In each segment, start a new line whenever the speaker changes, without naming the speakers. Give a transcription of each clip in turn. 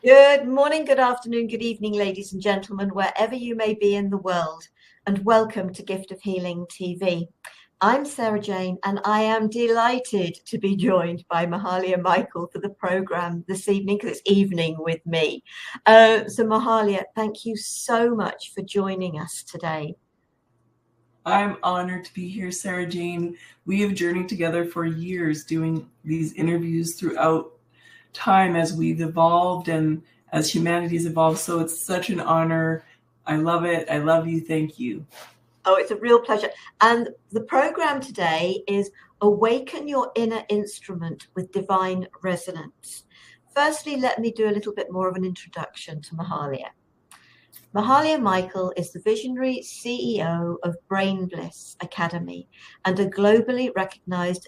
Good morning, good afternoon, good evening, ladies and gentlemen, wherever you may be in the world, and welcome to Gift of Healing TV. I'm Sarah Jane, and I am delighted to be joined by Mahalia Michael for the program this evening, because it's evening with me. So Mahalia, thank you so much for joining us today.
I'm honored to be here, Sarah Jane. We have journeyed together for years doing these interviews throughout time as we've evolved and as humanity's evolved. So it's such an honor. I love it. I love you. Thank you.
Oh, it's a real pleasure. And the program today is Awaken Your Inner Instrument with Divine Resonance. Firstly, let me do a little bit more of an introduction to Mahalia. Mahalia Michael is the visionary CEO of Brain Bliss Academy and a globally recognized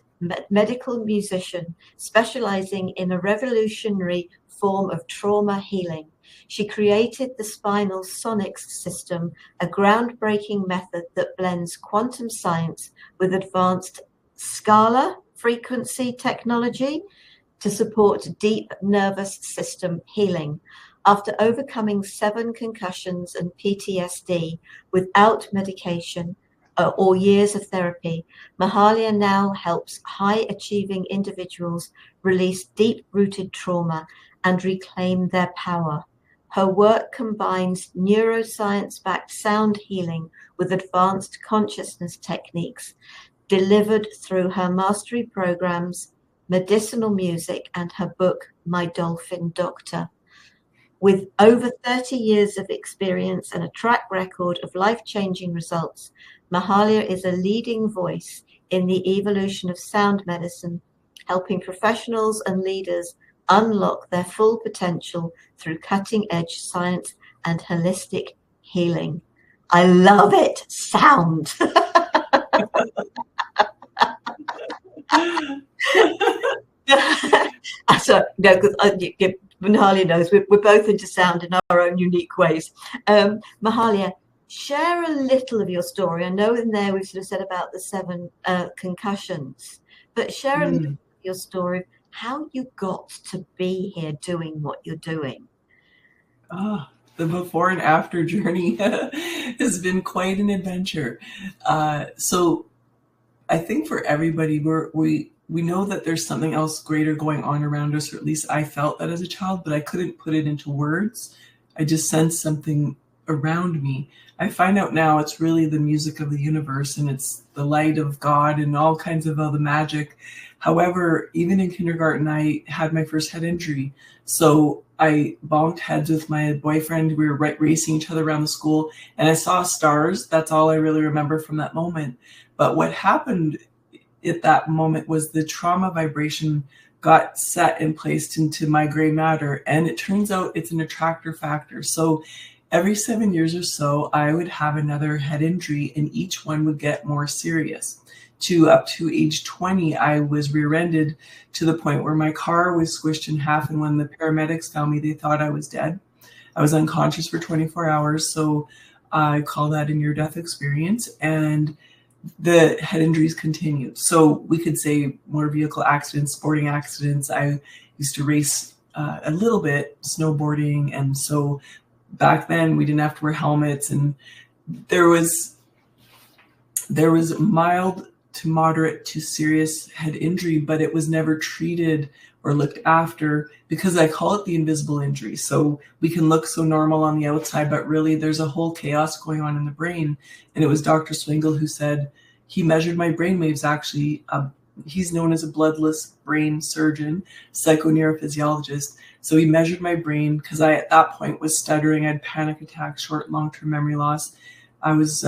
medical musician specializing in a revolutionary form of trauma healing. She created the spinal sonics system, a groundbreaking method that blends quantum science with advanced scalar frequency technology to support deep nervous system healing. After overcoming 7 concussions and PTSD without medication or years of therapy, Mahalia now helps high-achieving individuals release deep-rooted trauma and reclaim their power. Her work combines neuroscience-backed sound healing with advanced consciousness techniques delivered through her mastery programs, medicinal music, and her book, My Dolphin Doctor. With over 30 years of experience and a track record of life-changing results, Mahalia is a leading voice in the evolution of sound medicine, helping professionals and leaders unlock their full potential through cutting-edge science and holistic healing. I love it. Sound. So, no, because Mahalia knows we're both into sound in our own unique ways. Mahalia, share a little of your story. I know in there we've sort of said about the 7 concussions, but share a little of your story of how you got to be here doing what you're doing.
The before and after journey has been quite an adventure. So I think for everybody, we know that there's something else greater going on around us, or at least I felt that as a child, but I couldn't put it into words. I just sensed something around me. I find out now it's really the music of the universe, and it's the light of God and all kinds of other magic. However, even in kindergarten, I had my first head injury. So I bonked heads with my boyfriend. We were racing each other around the school, and I saw stars. That's all I really remember from that moment. But what happened at that moment was the trauma vibration got set and placed into my gray matter, and it turns out it's an attractor factor. So every 7 years or so, I would have another head injury, and each one would get more serious. Up to age 20, I was rear-ended to the point where my car was squished in half, and when the paramedics found me, they thought I was dead. I was unconscious for 24 hours, so I call that a near-death experience, and the head injuries continued. So we could say motor vehicle accidents, sporting accidents. I used to race a little bit, snowboarding. And so back then we didn't have to wear helmets, and there was mild to moderate to serious head injury, but it was never treated or looked after, because I call it the invisible injury. So we can look so normal on the outside, but really there's a whole chaos going on in the brain. And it was Dr. Swingle who said he measured my brain waves. Actually, he's known as a bloodless brain surgeon, psychoneurophysiologist. So he measured my brain, because I, at that point, was stuttering. I had panic attacks, short and long-term memory loss. I was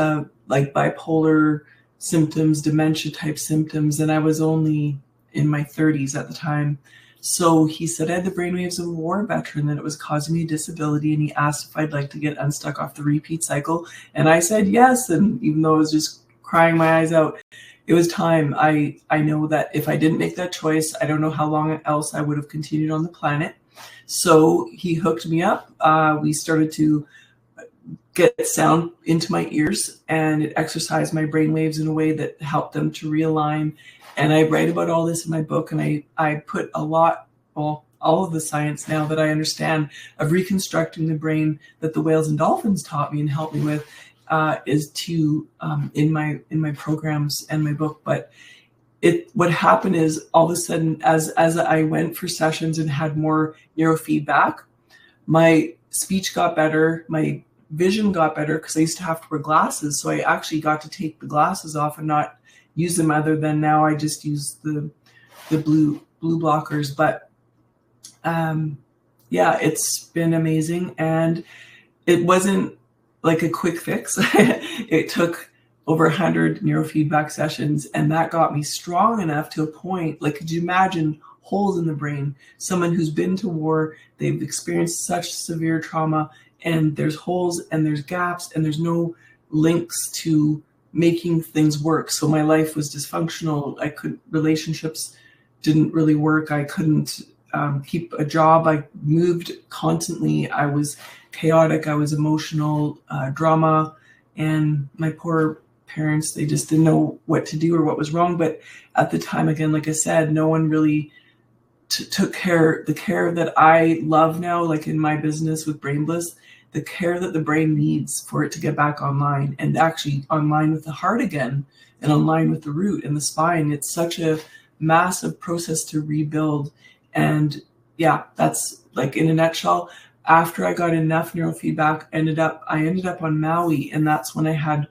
like bipolar symptoms, dementia type symptoms, and I was only in my 30s at the time. So he said I had the brainwaves of a war veteran, that it was causing me disability, and he asked if I'd like to get unstuck off the repeat cycle. And I said yes, and even though I was just crying my eyes out, it was time. I know that if I didn't make that choice, I don't know how long else I would have continued on the planet. So he hooked me up. We started to get sound into my ears, and it exercised my brain waves in a way that helped them to realign. And I write about all this in my book, and I put a lot, well, all of the science now that I understand of reconstructing the brain that the whales and dolphins taught me and helped me with, is to in my programs and my book. But what happened is, all of a sudden, as I went for sessions and had more neurofeedback, my speech got better, my vision got better, because I used to have to wear glasses. So I actually got to take the glasses off and not use them, other than now I just use the blue blockers. But yeah, it's been amazing. And it wasn't like a quick fix. It took over 100 neurofeedback sessions, and that got me strong enough to a point, like, could you imagine holes in the brain? Someone who's been to war, they've experienced such severe trauma, and there's holes and there's gaps and there's no links to making things work. So my life was dysfunctional. Relationships didn't really work. I couldn't keep a job. I moved constantly. I was chaotic. I was emotional, drama, and my poor parents, they just didn't know what to do or what was wrong. But at the time, again, like I said, no one really took the care that I love now, like in my business with Brain Bliss, the care that the brain needs for it to get back online, and actually online with the heart again, and online with the root and the spine. It's such a massive process to rebuild. And yeah, that's, like, in a nutshell. After I got enough neurofeedback, I ended up on Maui, and that's when I had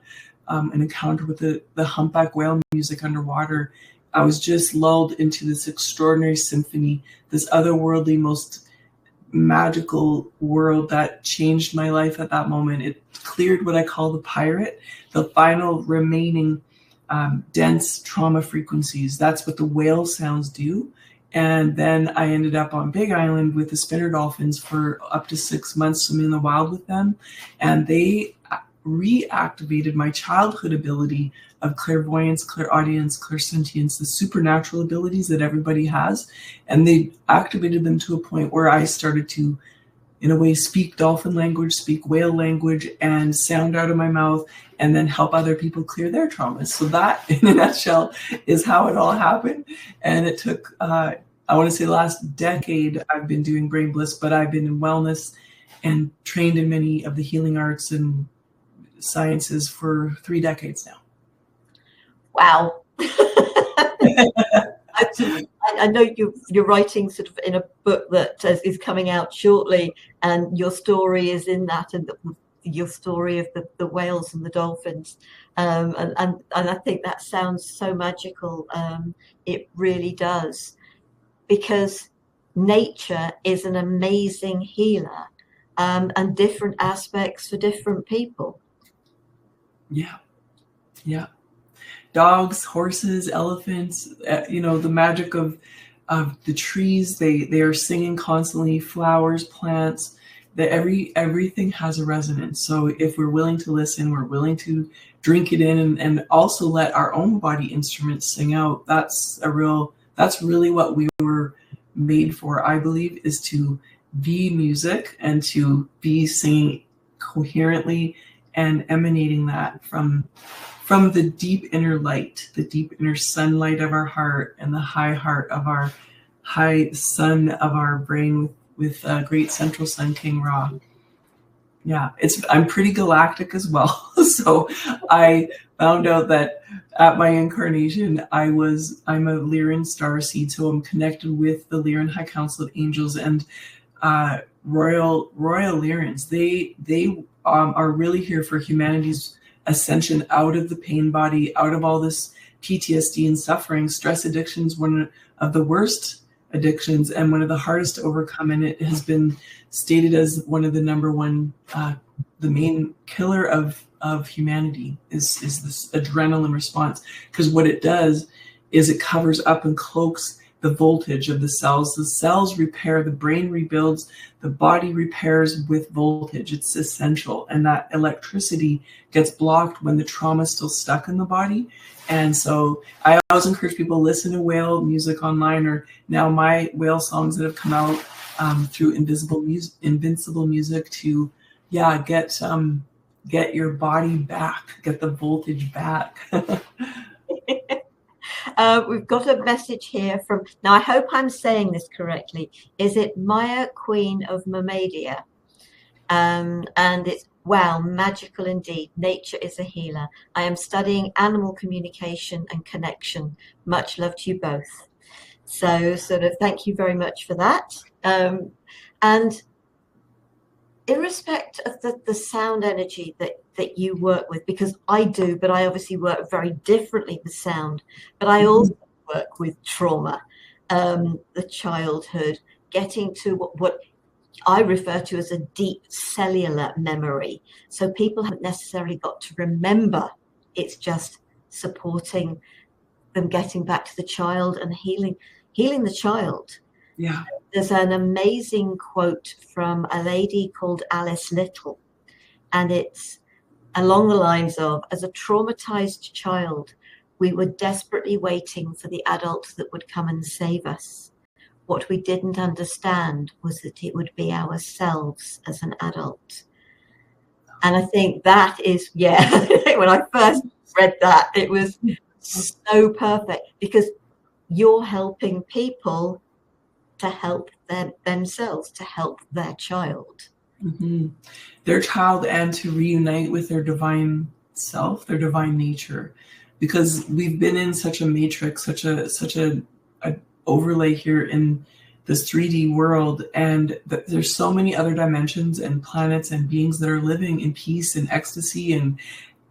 an encounter with the humpback whale music underwater. I was just lulled into this extraordinary symphony, this otherworldly, most magical world that changed my life at that moment. It cleared what I call the pirate, the final remaining dense trauma frequencies. That's what the whale sounds do. And then I ended up on Big Island with the spinner dolphins for up to 6 months, swimming in the wild with them. And they reactivated my childhood ability of clairvoyance, clairaudience, clairsentience, the supernatural abilities that everybody has. And they activated them to a point where I started to, in a way, speak dolphin language, speak whale language, and sound out of my mouth, and then help other people clear their traumas. So that, in a nutshell, is how it all happened. And it took, I want to say, the last decade I've been doing Brain Bliss, but I've been in wellness and trained in many of the healing arts and sciences for 3 decades now.
Wow. I know you're writing sort of in a book that is coming out shortly, and your story is in that, and your story of the whales and the dolphins, and I think that sounds so magical. It really does, because nature is an amazing healer, and different aspects for different people.
Yeah. Dogs, horses, elephants, the magic of the trees. They are singing constantly. Flowers, plants. That everything has a resonance. So if we're willing to listen, we're willing to drink it in, and also let our own body instruments sing out. That's really what we were made for, I believe, is to be music and to be singing coherently and emanating that from the deep inner light, the deep inner sunlight of our heart, and the high heart of our high sun of our brain with great central sun King Ra. Yeah, I'm pretty galactic as well. So I found out that at my incarnation, I'm a Lyran Star seed, so I'm connected with the Lyran High Council of Angels and Royal Lyrans. They are really here for humanity's ascension out of the pain body, out of all this PTSD and suffering. Stress addiction is one of the worst addictions and one of the hardest to overcome, and it has been stated as one of the number one, the main killer of humanity is this adrenaline response, because what it does is it covers up and cloaks the voltage of the cells. The cells repair, the brain rebuilds, the body repairs with voltage. It's essential. And that electricity gets blocked when the trauma is still stuck in the body. And so I always encourage people to listen to whale music online, or now my whale songs that have come out through Invincible Music to, get your body back, get the voltage back.
We've got a message here from, now I hope I'm saying this correctly. Is it Maya, Queen of Mamadia? And it's, wow, magical indeed. Nature is a healer. I am studying animal communication and connection. Much love to you both. So sort of thank you very much for that. And in respect of the sound energy that you work with, because I do, but I obviously work very differently with sound, but I also work with trauma, the childhood, getting to what I refer to as a deep cellular memory. So people haven't necessarily got to remember. It's just supporting them getting back to the child and healing the child.
Yeah.
There's an amazing quote from a lady called Alice Little, and it's along the lines of, as a traumatized child, we were desperately waiting for the adult that would come and save us. What we didn't understand was that it would be ourselves as an adult. And I think that is, yeah, when I first read that, it was so perfect, because you're helping people to help themselves, to help their child.
Mm-hmm. Their child, and to reunite with their divine self, their divine nature. Because we've been in such a matrix, such a overlay here in this 3D world, and there's so many other dimensions and planets and beings that are living in peace and ecstasy, and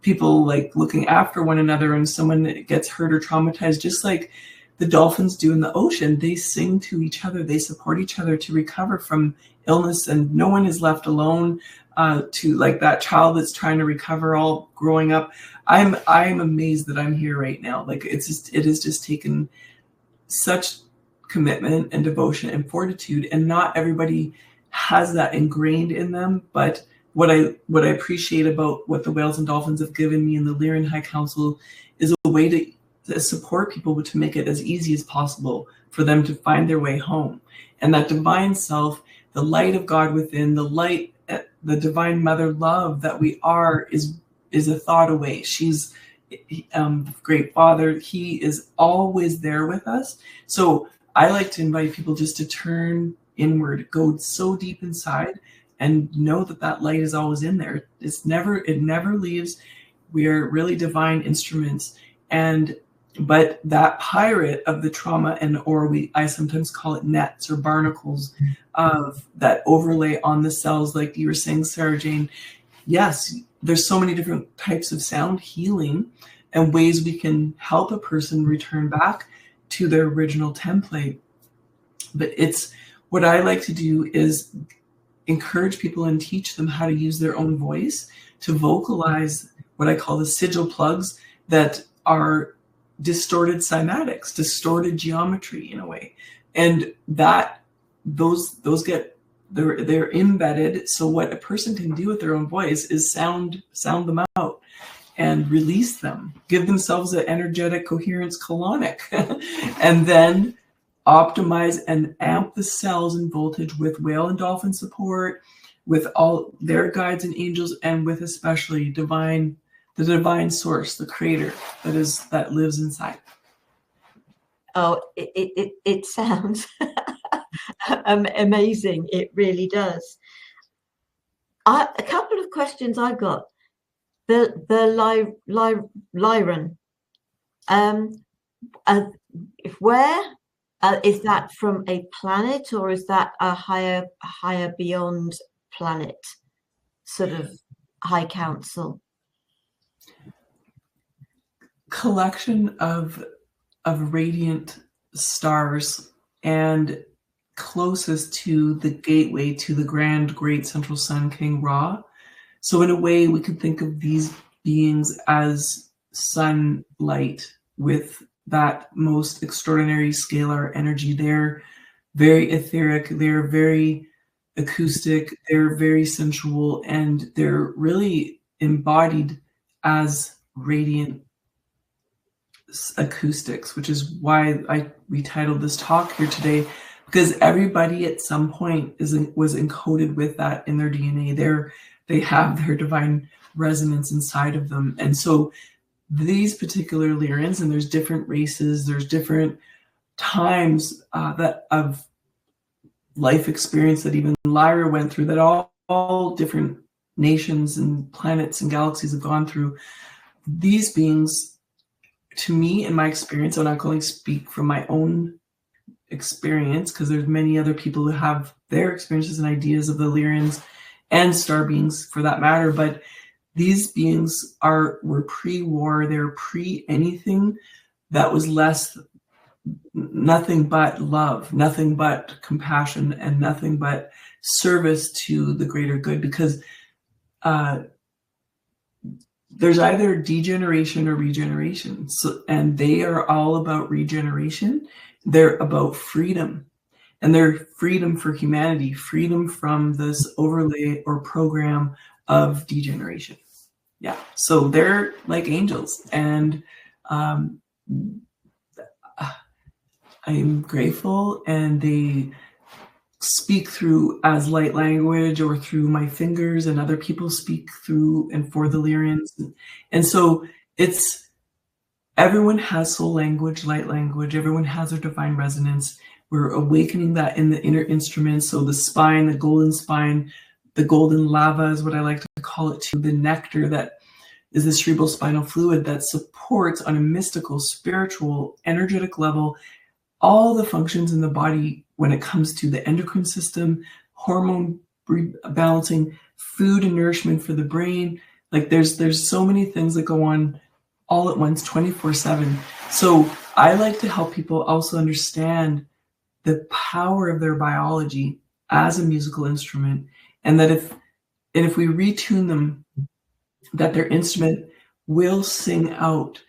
people like looking after one another, and someone that gets hurt or traumatized, just like the dolphins do in the ocean, they sing to each other, they support each other to recover from illness, and no one is left alone. To like that child that's trying to recover, all growing up. I'm amazed that I'm here right now. Like it has just taken such commitment and devotion and fortitude, and not everybody has that ingrained in them. But what I appreciate about what the whales and dolphins have given me in the Lyran High Council is a way to support people, to make it as easy as possible for them to find their way home. And that divine self, the light of God within, the light, the divine mother love that we are, is a thought away. She's great Father. He is always there with us. So I like to invite people just to turn inward, go so deep inside, and know that that light is always in there. It never leaves. We are really divine instruments. But that pirate of the trauma, I sometimes call it nets or barnacles of that overlay on the cells, like you were saying, Sarah Jane. Yes, there's so many different types of sound healing and ways we can help a person return back to their original template. But it's what I like to do is encourage people and teach them how to use their own voice to vocalize what I call the sigil plugs that are distorted cymatics, distorted geometry in a way, and that those get they're embedded. So what a person can do with their own voice is sound them out and release them, give themselves an energetic coherence colonic, and then optimize and amp the cells and voltage with whale and dolphin support, with all their guides and angels, and with especially the divine source, the creator that lives inside.
Oh, it sounds amazing. It really does. A couple of questions I've got. The Lyran, where is that from? A planet, or is that a higher beyond planet, sort of high council?
Collection of radiant stars, and closest to the gateway to the grand great central sun, King Ra. So in a way, we could think of these beings as sunlight with that most extraordinary scalar energy. They're very etheric, they're very acoustic, they're very sensual, and they're really embodied as radiant acoustics, which is why we titled this talk here today, because everybody at some point was encoded with that in their DNA. They have their divine resonance inside of them. And so these particular Lyrans, and there's different races, there's different times that of life experience that even Lyra went through, that all different nations and planets and galaxies have gone through. These beings, to me, in my experience, and I can only speak from my own experience, because there's many other people who have their experiences and ideas of the Lyrans and star beings for that matter, but these beings were pre-war, they're pre-anything that was nothing but love, nothing but compassion, and nothing but service to the greater good, because there's either degeneration or regeneration. So, and they are all about regeneration. They're about freedom, and they're freedom for humanity, freedom from this overlay or program of degeneration. Yeah, so they're like angels, and I'm grateful, and they speak through as light language or through my fingers, and other people speak through and for the Lyrans. And so everyone has soul language, light language, everyone has their divine resonance. We're awakening that in the inner instruments. So the spine, the golden lava is what I like to call it too, the nectar that is the cerebral spinal fluid that supports on a mystical, spiritual, energetic level all the functions in the body when it comes to the endocrine system, hormone balancing, food and nourishment for the brain. Like there's so many things that go on all at once, 24/7. So I like to help people also understand the power of their biology as a musical instrument, and that if we retune them, that their instrument will sing out.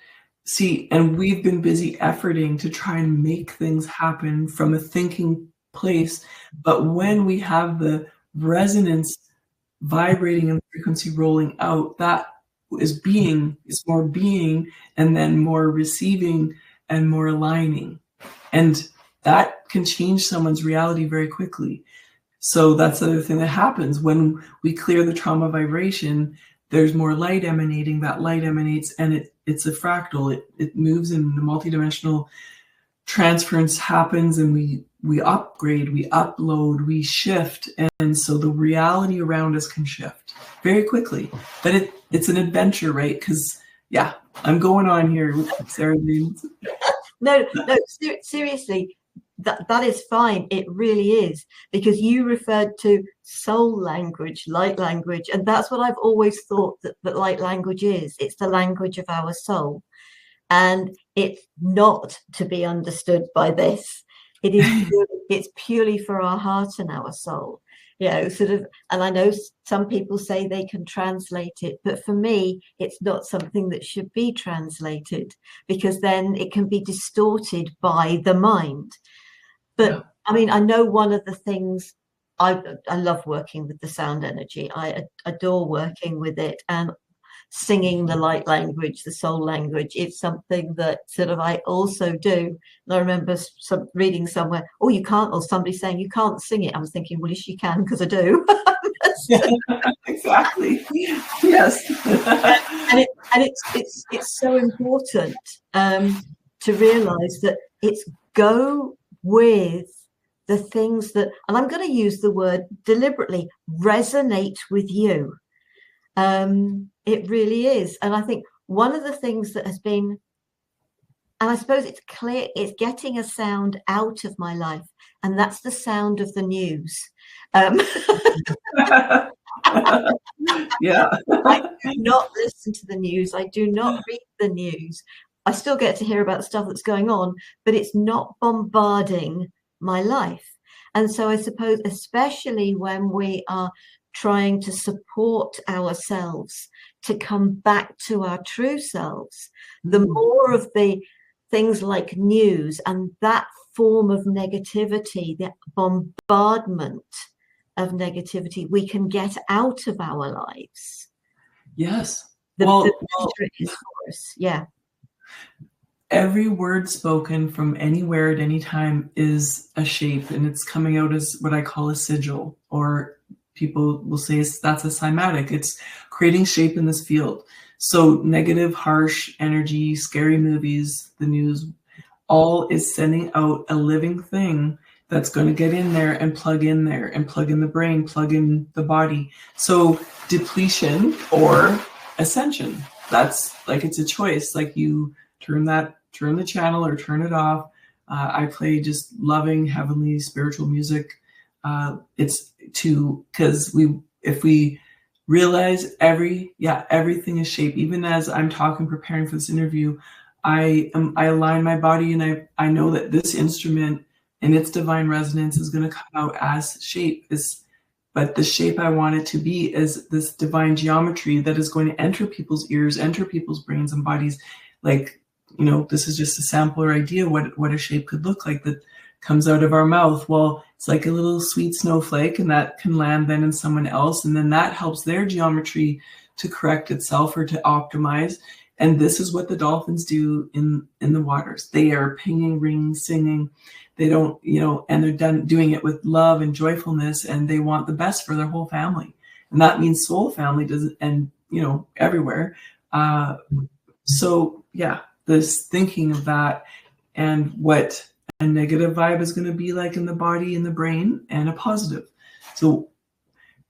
See, and we've been busy efforting to try and make things happen from a thinking place, but when we have the resonance vibrating and the frequency rolling out, that is more being, and then more receiving and more aligning. And that can change someone's reality very quickly. So that's the other thing that happens when we clear the trauma vibration. There's more light emanating. That light emanates, and it's a fractal. It moves in the multidimensional transference happens, and we upgrade, we upload, we shift, and so the reality around us can shift very quickly. But it's an adventure, right? Because yeah, I'm going on here, Sarah.
No, seriously. That is fine. It really is, because you referred to soul language, light language, and that's what I've always thought that light language is. It's the language of our soul, and it's not to be understood by this. It's purely for our heart and our soul, sort of. And I know some people say they can translate it, but for me, it's not something that should be translated, because then it can be distorted by the mind. But yeah. I mean, I know one of the things, I love working with the sound energy. I adore working with it, and singing the light language, the soul language, it's something that sort of I also do. And I remember reading somewhere, oh, you can't, or somebody saying you can't sing it. I was thinking, well, yes, you can, because I do.
Exactly. Yes.
and it's so important to realize that it's go with the things that, and I'm going to use the word deliberately, resonate with you. It really is. And I think one of the things that has been, and I suppose it's clear, it's getting a sound out of my life, and that's the sound of the news.
Yeah.
I do not listen to the news. I do not read the news. I still get to hear about the stuff that's going on, but it's not bombarding my life. And so I suppose, especially when we are trying to support ourselves to come back to our true selves, the more of the things like news and that form of negativity, the bombardment of negativity, we can get out of our lives.
Yes.
The better it is for us. Yeah.
Every word spoken from anywhere at any time is a shape, and it's coming out as what I call a sigil, or people will say that's a cymatic. It's creating shape in this field. So negative, harsh energy, scary movies, the news, all is sending out a living thing that's going to get in there and plug in there and plug in the brain, plug in the body. So depletion or ascension, that's like, it's a choice. Like you turn the channel or turn it off. I play just loving, heavenly, spiritual music. It's because if we realize everything is shape. Even as I'm talking, preparing for this interview, I align my body, and I know that this instrument and its divine resonance is going to come out as shape. But the shape I want it to be is this divine geometry that is going to enter people's ears, enter people's brains and bodies. Like, this is just a sampler idea what a shape could look like that comes out of our mouth. Well, it's like a little sweet snowflake, and that can land then in someone else, and then that helps their geometry to correct itself or to optimize. And this is what the dolphins do in the waters. They are pinging, ringing, singing. They don't, and they're doing it with love and joyfulness, and they want the best for their whole family. And that means soul family doesn't, and everywhere. So yeah, this thinking of that and what a negative vibe is going to be like in the body, in the brain, and a positive. So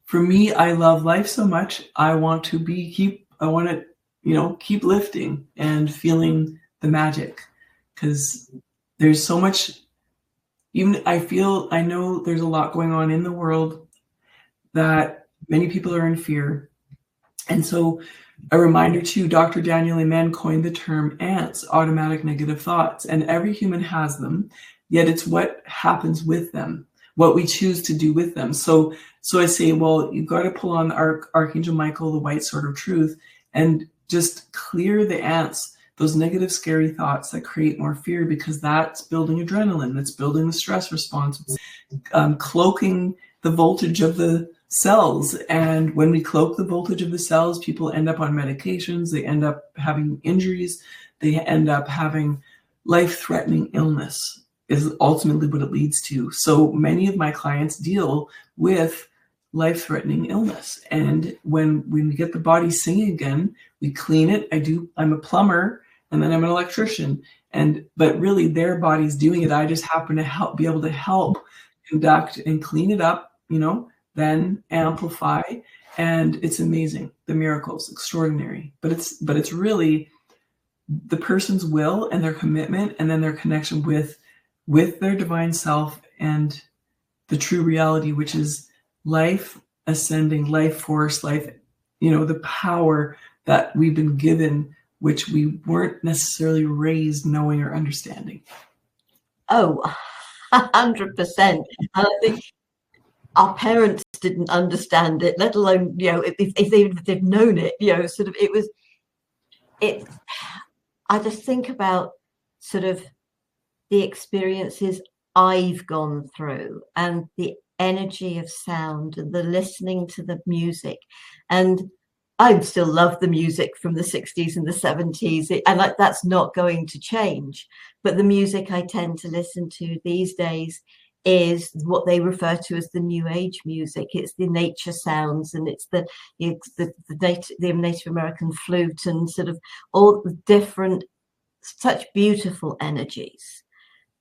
for me, I love life so much. I want to keep lifting and feeling the magic, because there's so much. Even I know there's a lot going on in the world that many people are in fear. And so a reminder too, Dr. Daniel Amen coined the term ants, automatic negative thoughts, and every human has them, yet it's what happens with them, what we choose to do with them. So I say, well, you've got to pull on Archangel Michael, the white sword of truth, and just clear the ants, those negative, scary thoughts that create more fear, because that's building adrenaline, that's building the stress response, cloaking the voltage of the cells. And when we cloak the voltage of the cells, people end up on medications, they end up having injuries, they end up having life-threatening illness is ultimately what it leads to. So many of my clients deal with life-threatening illness. And when we get the body singing again, we clean it. I'm a plumber, and then I'm an electrician. But really their body's doing it. I just happen to be able to help conduct and clean it up, then amplify. And it's amazing. The miracles, extraordinary. But it's really the person's will and their commitment, and then their connection with their divine self and the true reality, which is life ascending, life force, life, the power that we've been given, which we weren't necessarily raised knowing or understanding.
Oh, 100%. And I think our parents didn't understand it, let alone, if they've known it, I just think about sort of the experiences I've gone through, and the energy of sound, and the listening to the music. And I still love the music from the 60s and the 70s, and that's not going to change. But the music I tend to listen to these days is what they refer to as the new age music. It's the nature sounds, and it's the Native American flute, and sort of all the different, such beautiful energies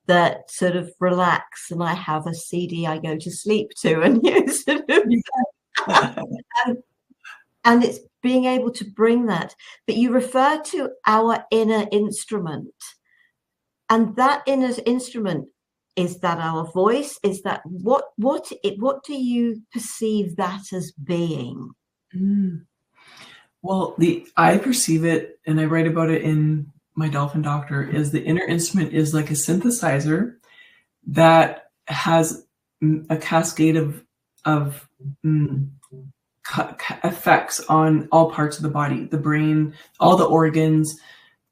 that sort of relax. And I have a CD I go to sleep to, and and it's being able to bring that. But you refer to our inner instrument, and that inner instrument, is that our voice? Is that what do you perceive that as being?
Well, I perceive it, and I write about it in my Dolphin Doctor, is the inner instrument is like a synthesizer that has a cascade of effects on all parts of the body, the brain, all the organs,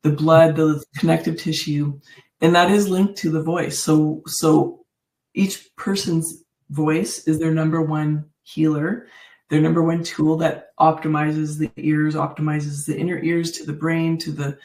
the blood, the connective tissue, and that is linked to the voice. So each person's voice is their number one healer, their number one tool that optimizes the ears, optimizes the inner ears to the brain, to the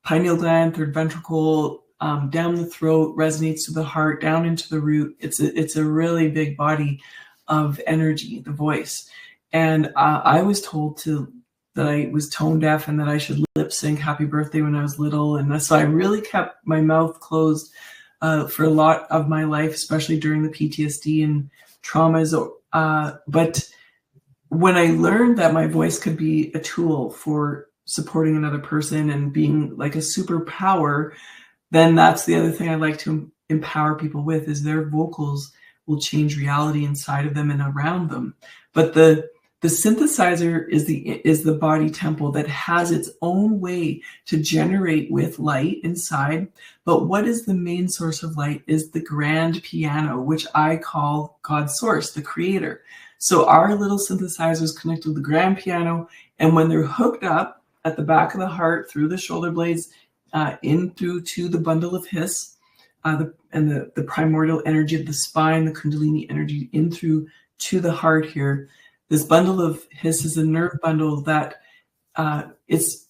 pineal gland, third ventricle, down the throat, resonates to the heart, down into the root. It's a really big body of energy, the voice. And I was told to that I was tone deaf and that I should lip sync happy birthday when I was little. And so I really kept my mouth closed for a lot of my life, especially during the PTSD and traumas. But when I learned that my voice could be a tool for supporting another person and being like a superpower, then that's the other thing I like to empower people with, is their vocals will change reality inside of them and around them. But the synthesizer is the body temple that has its own way to generate with light inside. But what is the main source of light is the grand piano, which I call God's source, the creator. So our little synthesizers connect with the grand piano, and when they're hooked up at the back of the heart through the shoulder blades, in through to the bundle of hiss, the primordial energy of the spine, the kundalini energy in through to the heart here. This bundle of hiss is a nerve bundle that it's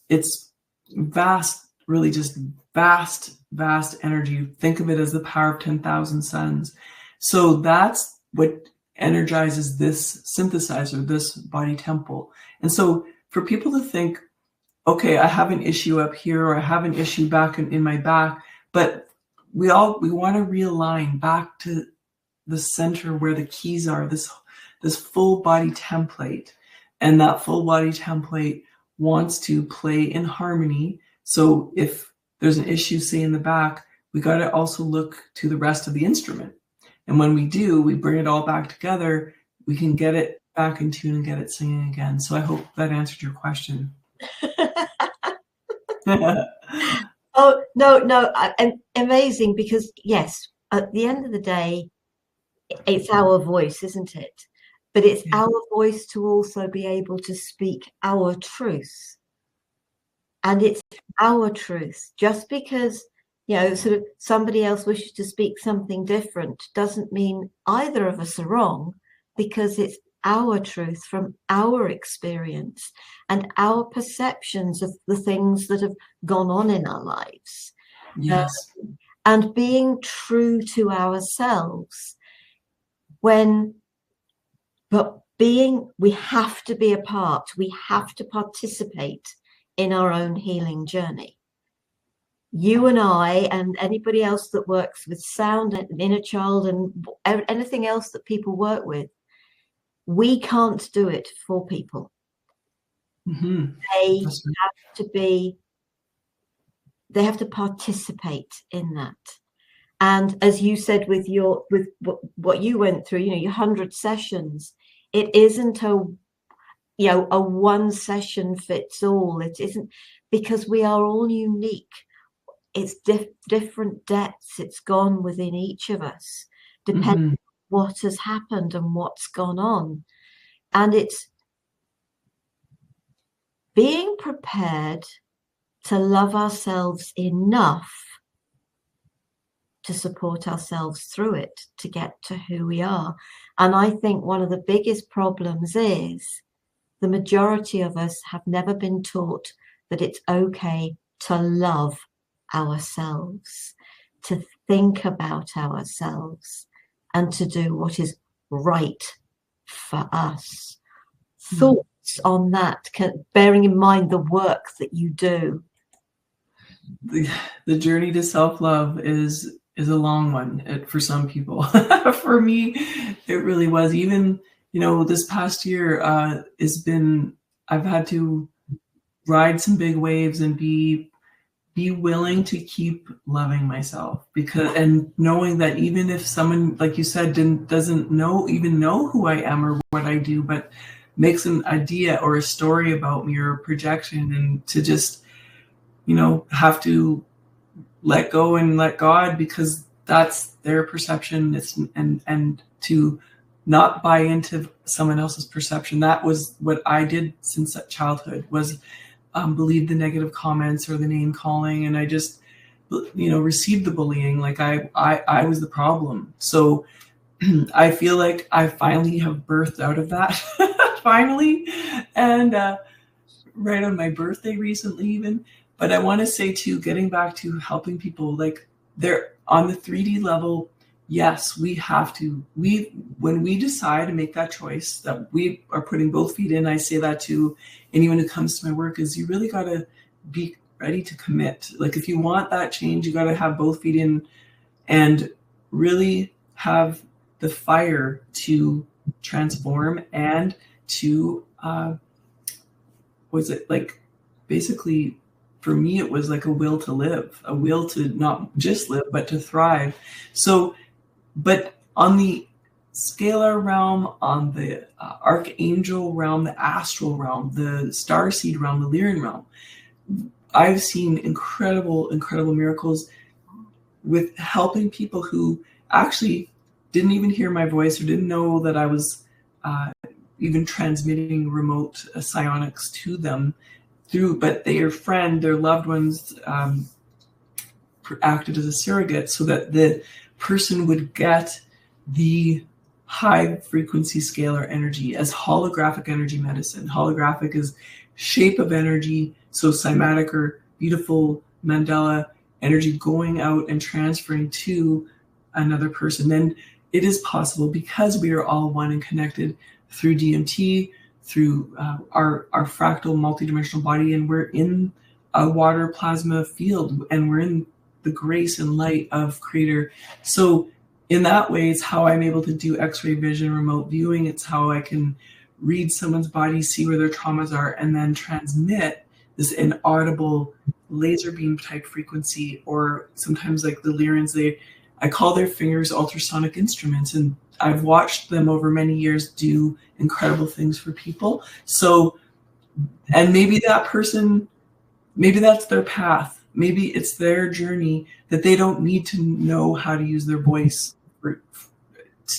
vast, really just vast energy. Think of it as the power of 10,000 suns. So that's what energizes this synthesizer, this body temple. And so for people to think, okay, I have an issue up here, or I have an issue back in my back, but we want to realign back to the center where the keys are, this full body template. And that full body template wants to play in harmony. So if there's an issue, say in the back, we got to also look to the rest of the instrument. And when we do, we bring it all back together, we can get it back in tune and get it singing again. So I hope that answered your question.
Oh, no, amazing, because yes, at the end of the day, it's our voice, isn't it? But it's our voice to also be able to speak our truth. And it's our truth. Just because, sort of somebody else wishes to speak something different doesn't mean either of us are wrong, because it's our truth from our experience and our perceptions of the things that have gone on in our lives.
Yes.
And being true to ourselves. We have to be a part, we have to participate in our own healing journey. You and I, and anybody else that works with sound and inner child and anything else that people work with, we can't do it for people.
Mm-hmm.
They have to participate in that. And as you said, with what you went through, your 100 sessions, it isn't a one session fits all. It isn't, because we are all unique. It's different depths. It's gone within each of us, depending on what has happened and what's gone on. And it's being prepared to love ourselves enough to support ourselves through it, to get to who we are. And I think one of the biggest problems is the majority of us have never been taught that it's okay to love ourselves, to think about ourselves, and to do what is right for us. Thoughts on that, bearing in mind the work that you do?
The journey to self-love is a long one for some people. For me, it really was. Even, this past year I've had to ride some big waves and be willing to keep loving myself, and knowing that even if someone, like you said, doesn't know who I am or what I do, but makes an idea or a story about me or a projection, and to just, have to let go and let God, because that's their perception. And to not buy into someone else's perception. That was what I did since childhood, was believe the negative comments or the name calling, and I just received the bullying. Like I was the problem. So I feel like I finally have birthed out of that finally, and right on my birthday recently even. But I want to say too, getting back to helping people, like they're on the 3D level, yes, we have to. When we decide to make that choice that we are putting both feet in, I say that to anyone who comes to my work, is you really got to be ready to commit. Like if you want that change, you got to have both feet in and really have the fire to transform and to was it like basically for me it was like a will to live, a will to not just live but to thrive. So but on the scalar realm, on the archangel realm, the astral realm, the starseed realm, the Lyran realm, I've seen incredible miracles with helping people who actually didn't even hear my voice or didn't know that I was even transmitting remote psionics to them through, but their friend, their loved ones acted as a surrogate so that the person would get the high frequency scalar energy as holographic energy medicine. Holographic is shape of energy, so cymatic or beautiful Mandela energy going out and transferring to another person. Then it is possible because we are all one and connected through DMT, through our fractal multidimensional body, and we're in a water plasma field, and we're in the grace and light of Creator. So in that way, it's how I'm able to do X-ray vision, remote viewing. It's how I can read someone's body, see where their traumas are, and then transmit this inaudible laser beam type frequency. Or sometimes like the Lyrans, I call their fingers ultrasonic instruments, and I've watched them over many years do incredible things for people. So, and maybe that person, maybe that's their path. Maybe it's their journey that they don't need to know how to use their voice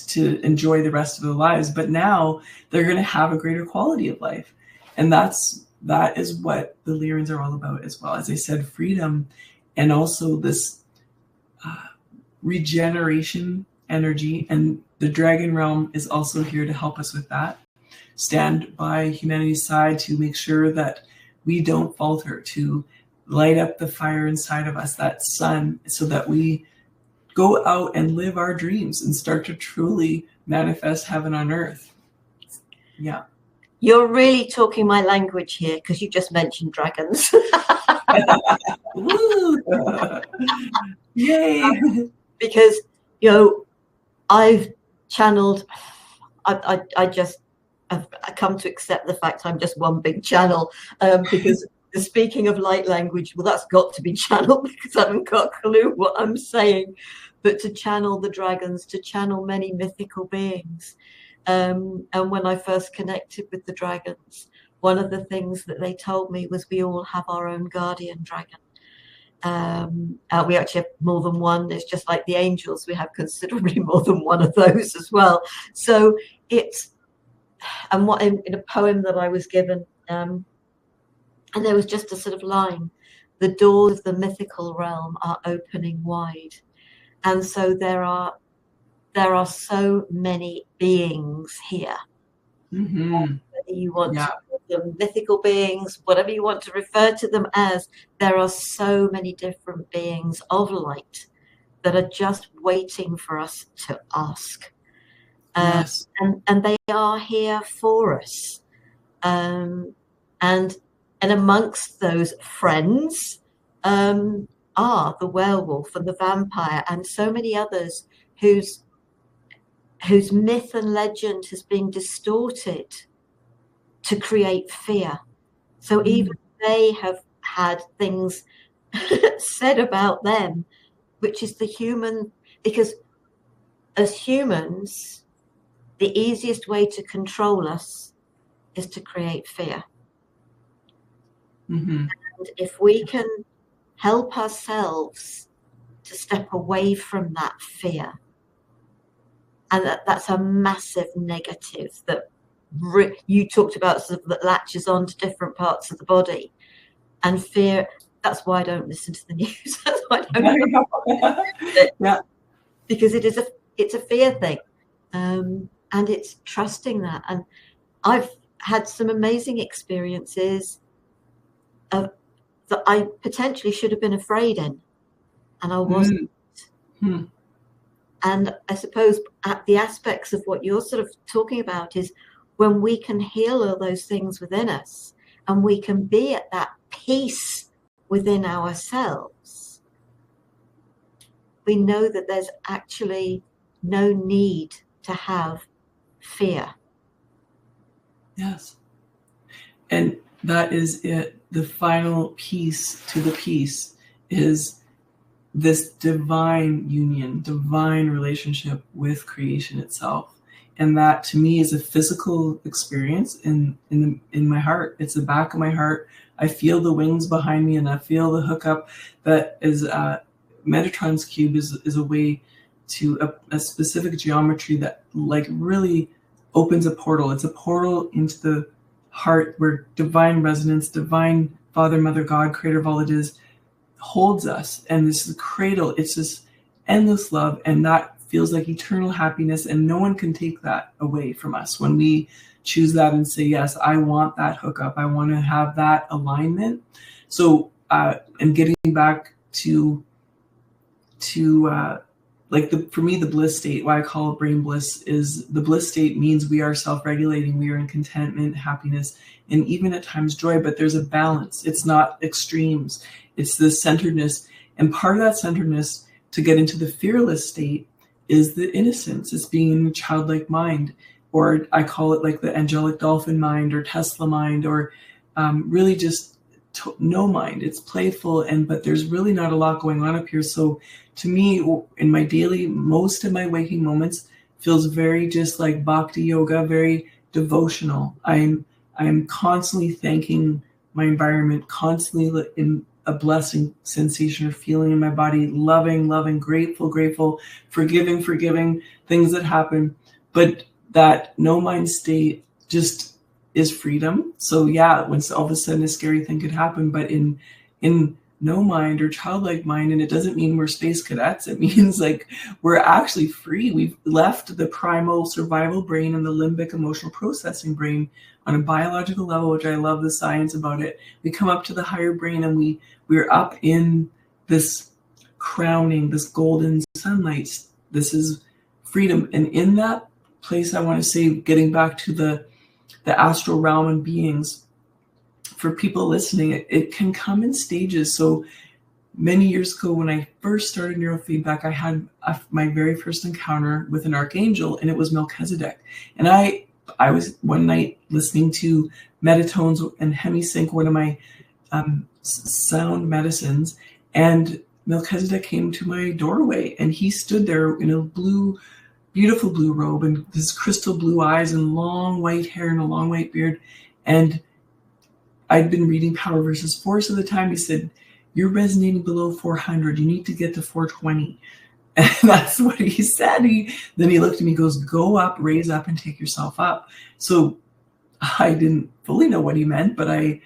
to enjoy the rest of their lives. But now they're going to have a greater quality of life. And that is what the Lyrans are all about as well. As I said, freedom and also this regeneration energy. And the dragon realm is also here to help us with that. Stand by humanity's side to make sure that we don't falter, to light up the fire inside of us, that sun, so that we go out and live our dreams and start to truly manifest heaven on earth. Yeah.
You're really talking my language here because you just mentioned dragons.
Yay.
Because, I've channeled, I've come to accept the fact I'm just one big channel, because the speaking of light language, well, that's got to be channeled because I haven't got a clue what I'm saying. But to channel the dragons, to channel many mythical beings. And when I first connected with the dragons, one of the things that they told me was we all have our own guardian dragon. We actually have more than one. It's just like the angels. We have considerably more than one of those as well. So it's, and what in a poem that I was given, and there was just a sort of line, the doors of the mythical realm are opening wide. And so there are so many beings here.
Mm-hmm.
Whether you want to call them mythical beings, whatever you want to refer to them as, there are so many different beings of light that are just waiting for us to ask.
Yes.
And they are here for us. And amongst those friends are the werewolf and the vampire and so many others whose myth and legend has been distorted to create fear. So even they have had things said about them, which is the human, because as humans, the easiest way to control us is to create fear.
Mm-hmm.
And if we can help ourselves to step away from that fear, and that's a massive negative that you talked about, sort of, that latches on to different parts of the body. And fear, that's why I don't listen to the news. That's why I don't know. Because it's a fear thing. And it's trusting that. And I've had some amazing experiences that I potentially should have been afraid in, and I wasn't. And I suppose the aspects of what you're sort of talking about is when we can heal all those things within us and we can be at that peace within ourselves, we know that there's actually no need to have fear.
Yes. And that is it. The final piece to the piece is this divine union, divine relationship with creation itself. And that to me is a physical experience in my heart. It's the back of my heart. I feel the wings behind me and I feel the hookup that is Metatron's cube is a way to a specific geometry that like really opens a portal. It's a portal into the heart where divine resonance, divine Father, Mother, God, creator of all it is, holds us. And this is the cradle. It's this endless love. And that feels like eternal happiness. And no one can take that away from us when we choose that and say, yes, I want that hookup. I want to have that alignment. So, and getting back to like for me, the bliss state, why I call it brain bliss, is the bliss state means we are self-regulating, we are in contentment, happiness, and even at times joy, but there's a balance. It's not extremes. It's the centeredness. And part of that centeredness to get into the fearless state is the innocence. It's being in the childlike mind, or I call it like the angelic dolphin mind or Tesla mind, or really just no mind. It's playful, but there's really not a lot going on up here. So to me, in my daily, most of my waking moments feels very just like bhakti yoga, very devotional. I'm constantly thanking my environment, constantly in a blessing sensation or feeling in my body, loving, grateful, forgiving things that happen. But that no mind state just is freedom. So yeah, when all of a sudden a scary thing could happen, but in no mind or childlike mind, and it doesn't mean we're space cadets. It means like we're actually free. We've left the primal survival brain and the limbic emotional processing brain on a biological level, which I love the science about it. We come up to the higher brain and we're up in this crowning, this golden sunlight. This is freedom. And in that place, I want to say, getting back to the astral realm and beings, for people listening, it can come in stages. So many years ago, when I first started neurofeedback, I had my very first encounter with an archangel, and it was Melchizedek. And I was one night listening to Metatones and Hemisync, one of my sound medicines, and Melchizedek came to my doorway, and he stood there in a beautiful blue robe and his crystal blue eyes and long white hair and a long white beard. And I'd been reading Power versus Force at the time. He said, "You're resonating below 400. You need to get to 420. And that's what he said. Then he looked at me and goes, "Go up, raise up, and take yourself up." So I didn't fully know what he meant, but I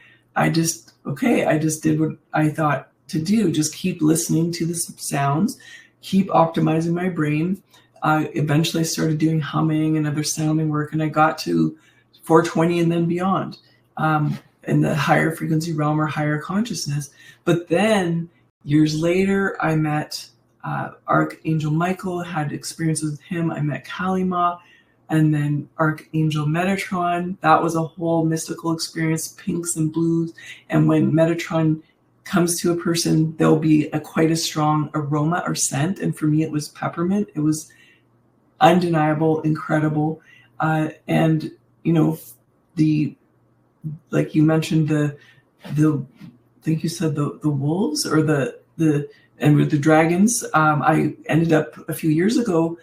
just did what I thought to do. Just keep listening to the sounds, keep optimizing my brain. Eventually I started doing humming and other sounding work, and I got to 420 and then beyond. In the higher frequency realm or higher consciousness. But then years later, I met Archangel Michael, had experiences with him. I met Kalima, and then Archangel Metatron. That was a whole mystical experience, pinks and blues. And when Metatron comes to a person, there'll be quite a strong aroma or scent. And for me, it was peppermint. It was undeniable, incredible. And, you know, like you mentioned, I think you said the wolves or and with the dragons. I ended up a few years ago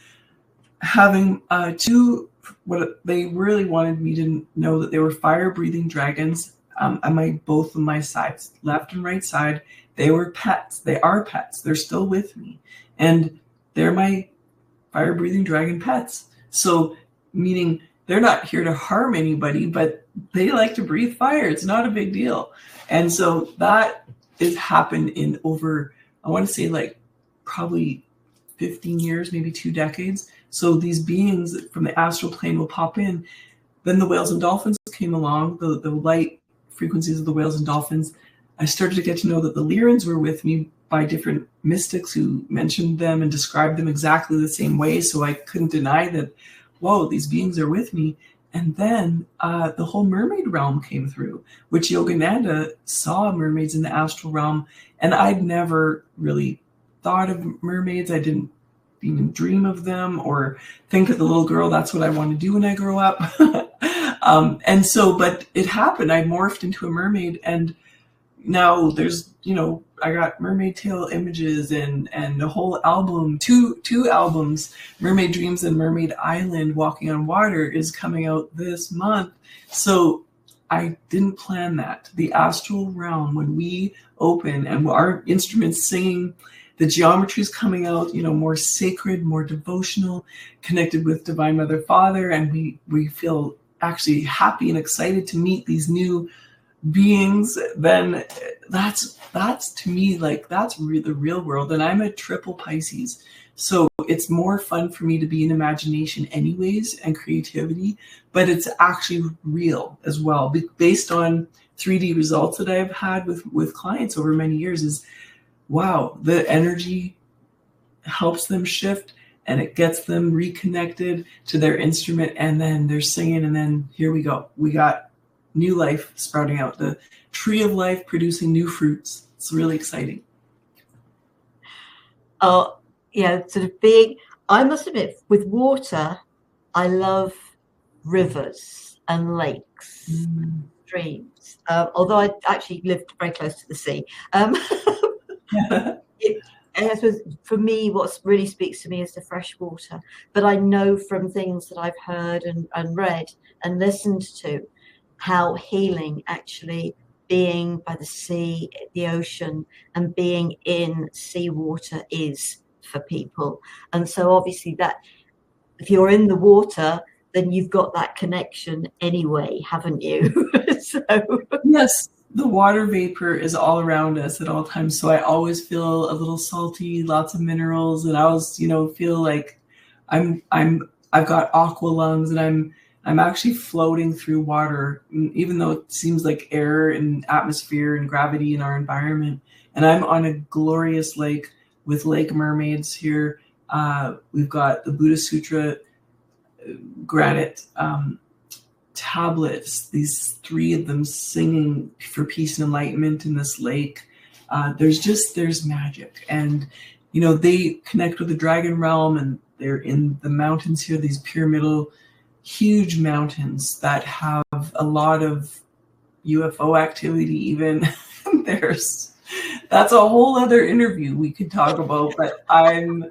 having two, what they really wanted me to know, that they were fire-breathing dragons on both of my sides, left and right side. They were pets. They are pets. They're still with me. And they're my fire-breathing dragon pets. So meaning they're not here to harm anybody, but they like to breathe fire. It's not a big deal. And so that has happened in over, I want to say like probably 15 years, maybe 2 decades. So these beings from the astral plane will pop in. Then the whales and dolphins came along, the light frequencies of the whales and dolphins. I started to get to know that the Lyrans were with me by different mystics who mentioned them and described them exactly the same way. So I couldn't deny that, whoa, these beings are with me. And then the whole mermaid realm came through, which Yogananda saw mermaids in the astral realm. And I'd never really thought of mermaids. I didn't even dream of them or think of the little girl, that's what I want to do when I grow up. And so, but it happened. I morphed into a mermaid, and now there's, I got mermaid tail images and a whole album, two albums, Mermaid Dreams and Mermaid Island, Walking on Water, is coming out this month. So I didn't plan that. The astral realm, when we open and our instruments singing, the geometry is coming out, more sacred, more devotional, connected with Divine Mother Father, and we feel actually happy and excited to meet these new beings. Then that's to me, like, that's the real world. And I'm a triple Pisces, so it's more fun for me to be in imagination anyways, and creativity, but it's actually real as well, based on 3D results that I've had with clients over many years. Is, wow, the energy helps them shift and it gets them reconnected to their instrument, and then they're singing, and then here we go. We got new life sprouting out, the tree of life producing new fruits. It's really exciting.
Oh, yeah, sort of being, I must admit, with water, I love rivers and lakes, streams. Although I actually lived very close to the sea. I suppose for me, what really speaks to me is the fresh water. But I know from things that I've heard and read and listened to, how healing actually being by the sea, the ocean, and being in seawater is for people. And so obviously that if you're in the water, then you've got that connection anyway, haven't you? So
yes, the water vapor is all around us at all times. So I always feel a little salty, lots of minerals, and I always, feel like I've got aqua lungs, and I'm actually floating through water, even though it seems like air and atmosphere and gravity in our environment. And I'm on a glorious lake with lake mermaids here. We've got the Buddha Sutra granite tablets, these 3 of them singing for peace and enlightenment in this lake. There's magic. And, they connect with the dragon realm, and they're in the mountains here, these pyramidal, huge mountains that have a lot of UFO activity even. That's a whole other interview we could talk about, but I'm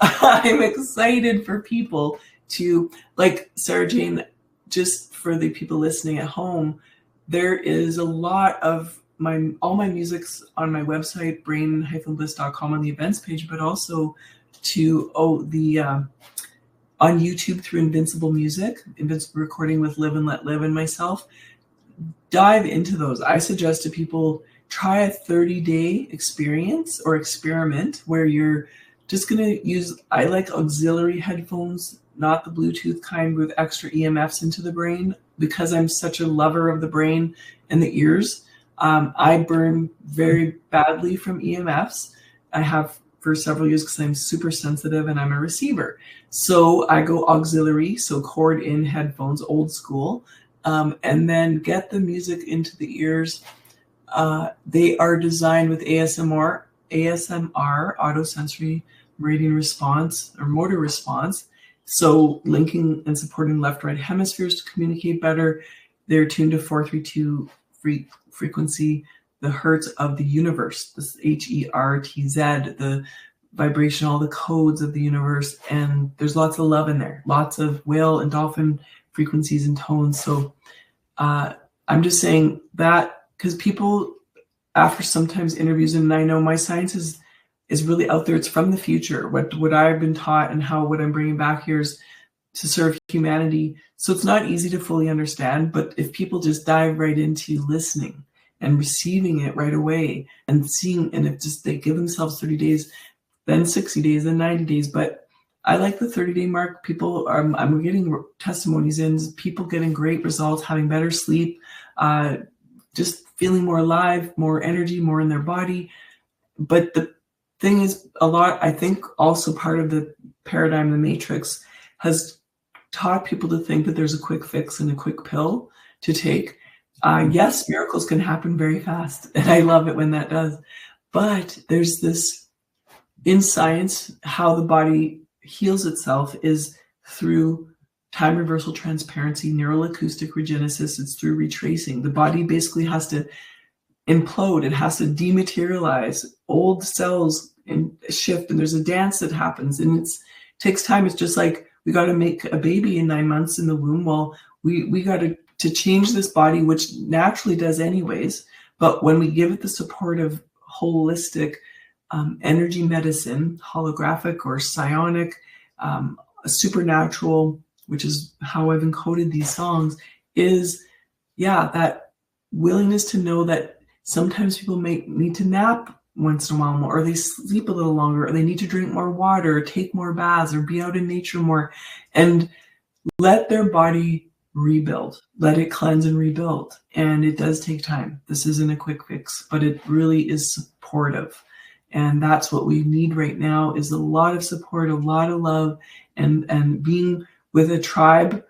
excited for people to, like, Sarah Jane, just for the people listening at home, there is a lot of all my music's on my website, brain-bliss.com, on the events page, but also on YouTube through Invincible Music, Invincible Recording with Live and Let Live and myself. Dive into those. I suggest to people, try a 30-day experience or experiment where you're just going to use, I like auxiliary headphones, not the Bluetooth kind with extra EMFs into the brain, because I'm such a lover of the brain and the ears. I burn very badly from EMFs. I have for several years because I'm super sensitive and I'm a receiver. So I go auxiliary, so cord in headphones, old school, and then get the music into the ears. They are designed with ASMR, autosensory meridian response or motor response. So linking and supporting left-right hemispheres to communicate better. They're tuned to 432 frequency, the hertz of the universe, this HERTZ, the vibration, all the codes of the universe. And there's lots of love in there, lots of whale and dolphin frequencies and tones. So I'm just saying that because people, after sometimes interviews, and I know my science is really out there, it's from the future. What I've been taught and what I'm bringing back here is to serve humanity. So it's not easy to fully understand, but if people just dive right into listening and receiving it right away and seeing, and if just they give themselves 30 days, then 60 days, then 90 days. But I like the 30-day mark. People I'm getting testimonies in, people getting great results, having better sleep, just feeling more alive, more energy, more in their body. But thing is, I think also part of the paradigm, the matrix, has taught people to think that there's a quick fix and a quick pill to take. Yes, miracles can happen very fast, and I love it when that does. But there's this, in science, how the body heals itself is through time reversal transparency, neuroacoustic regenesis. It's through retracing. The body basically has to implode. It has to dematerialize. Old cells and shift, and there's a dance that happens, and it takes time. It's just like we got to make a baby in 9 months in the womb. Well, we got to change this body, which naturally does anyways. But when we give it the support of holistic energy medicine, holographic or psionic, supernatural, which is how I've encoded these songs, is, that willingness to know that sometimes people may need to nap once in a while more, or they sleep a little longer, or they need to drink more water, or take more baths, or be out in nature more, and let their body rebuild, let it cleanse and rebuild. And it does take time. This isn't a quick fix, but it really is supportive. And that's what we need right now, is a lot of support, a lot of love, and being with a tribe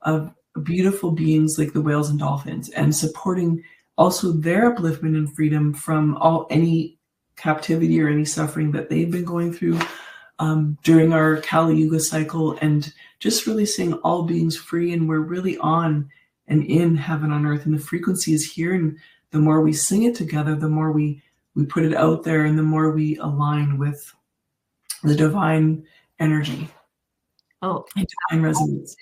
of beautiful beings like the whales and dolphins, and supporting also their upliftment and freedom from any captivity or any suffering that they've been going through during our Kali Yuga cycle, and just really seeing all beings free. And we're really on and in heaven on earth, and the frequency is here. And the more we sing it together, the more we put it out there, and the more we align with the divine energy.
Oh,
divine resonance.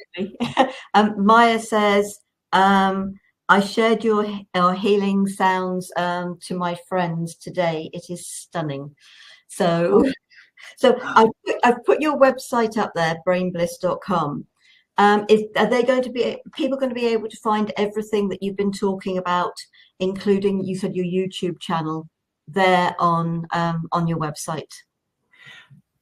Maya says, I shared your healing sounds to my friends today. It is stunning. So I've put your website up there, brainbliss.com. Are people going to be able to find everything that you've been talking about, including, you said, your YouTube channel, there on your website?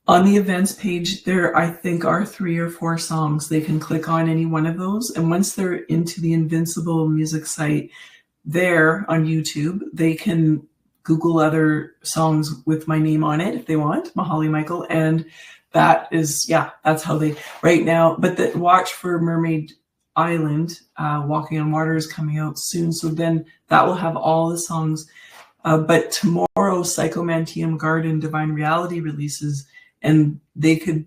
On the events page, there, I think, are 3 or 4 songs. They can click on any one of those. And once they're into the Invincible music site there on YouTube, they can Google other songs with my name on it if they want, Mahalia Michael. And that is, that's how they, right now. But watch for Mermaid Island, Walking on Water is coming out soon. So then that will have all the songs. But tomorrow, Psychomantium Garden Divine Reality releases. And they could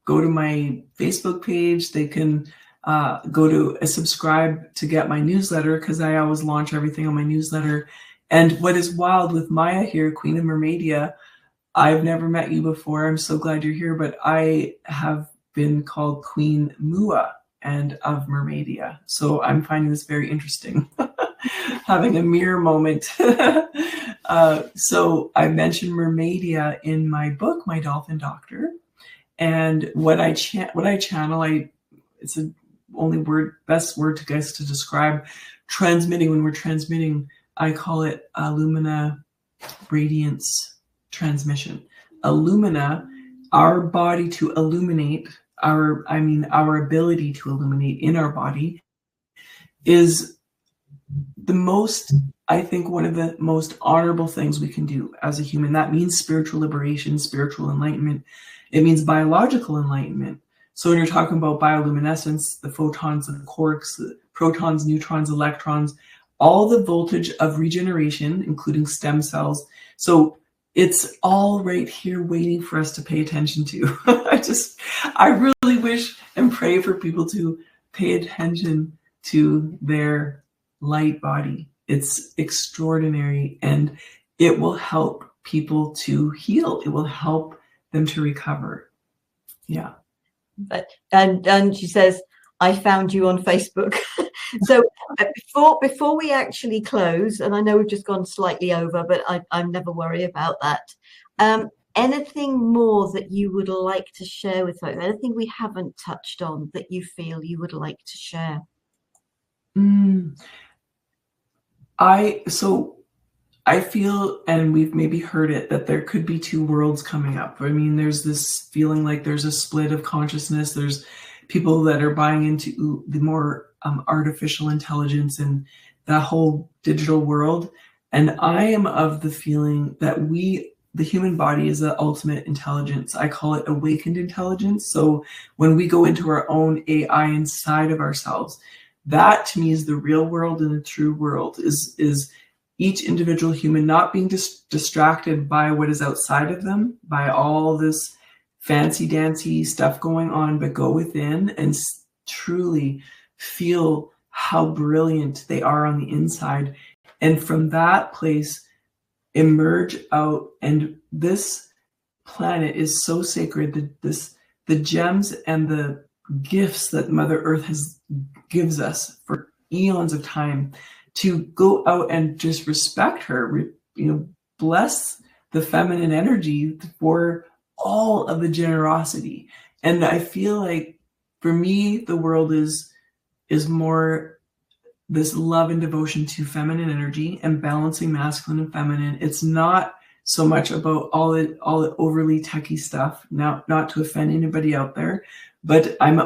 go to my Facebook page. They can go to subscribe to get my newsletter, because I always launch everything on my newsletter. And what is wild with Maya here, Queen of Mermaidia, I've never met you before. I'm so glad you're here. But I have been called Queen Mua and of Mermaidia. So I'm finding this very interesting, having a mirror moment. So I mentioned Mermaidia in my book, My Dolphin Doctor. And what I channel, it's the best word to guess to describe transmitting. When we're transmitting, I call it Lumina Radiance Transmission. Illumina, our body to illuminate, our ability to illuminate in our body is the most, I think, one of the most honorable things we can do as a human. That means spiritual liberation, spiritual enlightenment. It means biological enlightenment. So when you're talking about bioluminescence, the photons, the quarks, the protons, neutrons, electrons, all the voltage of regeneration, including stem cells. So it's all right here waiting for us to pay attention to. I really wish and pray for people to pay attention to their light body. It's extraordinary, and it will help people to heal. It will help them to recover. Yeah.
And she says, I found you on Facebook. So before we actually close, and I know we've just gone slightly over, but I never worry about that. Anything more that you would like to share with folks? Anything we haven't touched on that you feel you would like to share?
I feel, and we've maybe heard it, that there could be 2 worlds coming up. I mean, there's this feeling like there's a split of consciousness. There's people that are buying into the more artificial intelligence and that whole digital world. And I am of the feeling that we the human body is the ultimate intelligence. I call it awakened intelligence. So when we go into our own AI inside of ourselves, that to me is the real world, and the true world is each individual human not being distracted by what is outside of them, by all this fancy dancy stuff going on, but go within and truly feel how brilliant they are on the inside. And from that place, emerge out. And this planet is so sacred. The gems and the gifts that Mother Earth gives us for eons of time, to go out and just respect her, bless the feminine energy for all of the generosity. And I feel like for me, the world is more this love and devotion to feminine energy and balancing masculine and feminine. It's not so much about all the overly techie stuff. Now, not to offend anybody out there, but I'm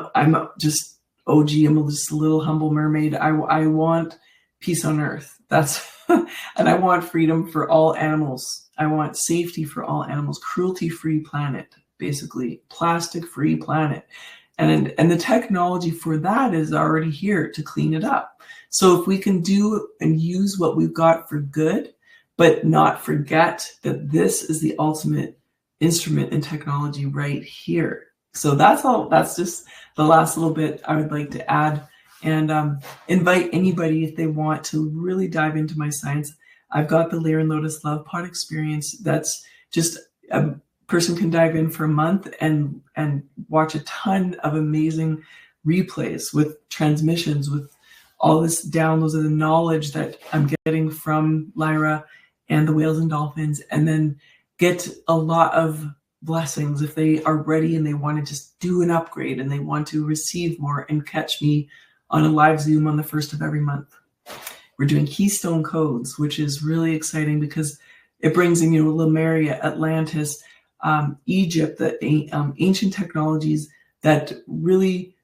just OG. I'm just a little humble mermaid. I want peace on earth. That's and I want freedom for all animals. I want safety for all animals, cruelty-free planet, basically plastic-free planet. And the technology for that is already here to clean it up. So if we can do and use what we've got for good, but not forget that this is the ultimate instrument in technology right here. So that's all. That's just the last little bit I would like to add, and invite anybody if they want to really dive into my science. I've got the Lyran Lotus Love Pod experience. That's just a person can dive in for a month and watch a ton of amazing replays with transmissions, with all this downloads of the knowledge that I'm getting from Lyra and the whales and dolphins, and then get a lot of blessings if they are ready and they want to just do an upgrade and they want to receive more, and catch me on a live Zoom on the 1st of every month. We're doing Keystone Codes, which is really exciting because it brings in, Lemuria, Atlantis, Egypt, the ancient technologies that really,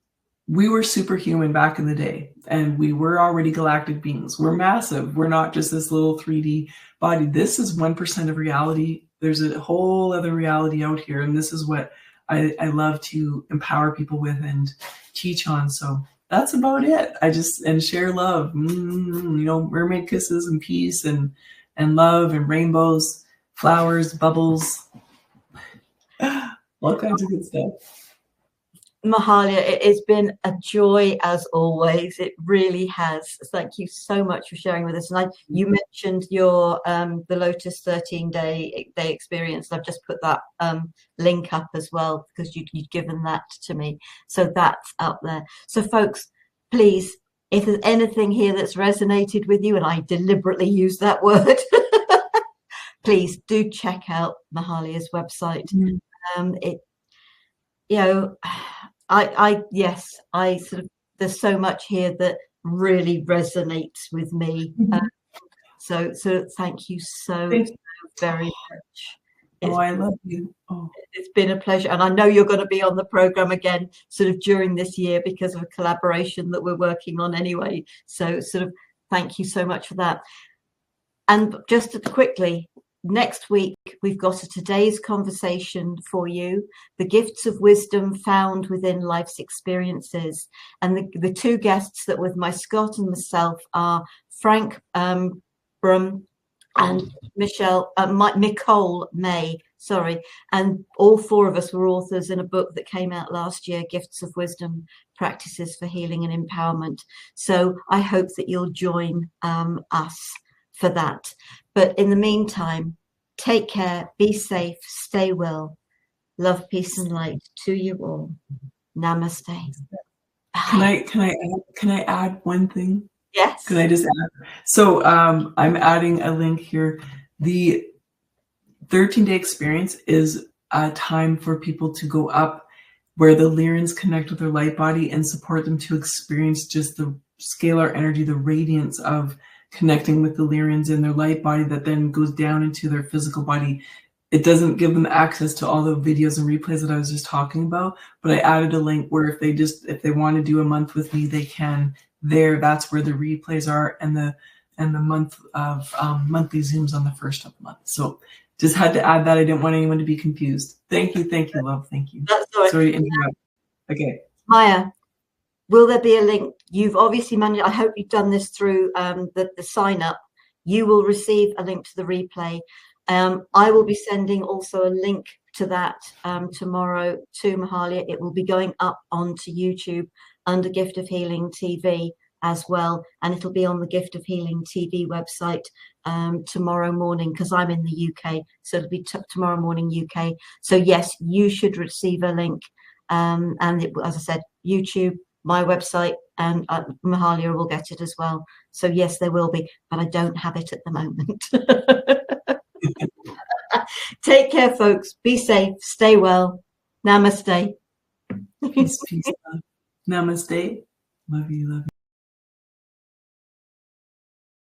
we were superhuman back in the day, and we were already galactic beings. We're massive. We're not just this little 3D body. This is 1% of reality. There's a whole other reality out here, and this is what I love to empower people with and teach on. So that's about it. And share love, mermaid kisses and peace and love and rainbows, flowers, bubbles, all kinds of good stuff.
Mahalia, it has been a joy as always. It really has. Thank you so much for sharing with us. And you mentioned your the Lotus 13-day experience. I've just put that link up as well because you'd given that to me. So that's up there. So folks, please, if there's anything here that's resonated with you, and I deliberately use that word, please do check out Mahalia's website. I sort of, there's so much here that really resonates with me. So thank you so very much.
I love you.
It's been a pleasure. And I know you're going to be on the program again sort of during this year because of a collaboration that we're working on anyway. So sort of thank you so much for that. And just quickly, next week, we've got a today's conversation for you, the gifts of wisdom found within life's experiences. And the two guests that with my Scott and myself are Frank Brum and Nicole May, and all four of us were authors in a book that came out last year, Gifts of Wisdom, Practices for Healing and Empowerment. So I hope that you'll join us for that. But in the meantime, take care, be safe, stay well. Love, peace, and light to you all. Namaste.
Can I add one thing?
Yes.
Can I just add? So I'm adding a link here. The 13-day experience is a time for people to go up where the Lyrans connect with their light body and support them to experience just the scalar energy, the radiance of connecting with the Lyrans in their light body that then goes down into their physical body. It doesn't give them access to all the videos and replays that I was just talking about, but I added a link where if they want to do a month with me, they can there. That's where the replays are, and the month of monthly Zooms on the 1st of the month. So Just had to add that. I didn't want anyone to be confused. Thank you, love. Thank you.
That's all right.
Sorry to interrupt. Okay.
Maya, will there be a link? You've obviously managed. I hope you've done this through the sign up. You will receive a link to the replay. I will be sending also a link to that tomorrow to Mahalia. It will be going up onto YouTube under Gift of Healing TV as well, and it'll be on the Gift of Healing TV website tomorrow morning, because I'm in the UK, so it'll be tomorrow morning UK. So yes, you should receive a link, and as I said, YouTube, my website, and Mahalia will get it as well. So yes, there will be, but I don't have it at the moment. Take care, folks. Be safe. Stay well. Namaste.
Peace, peace, love. Namaste. Love you, love you.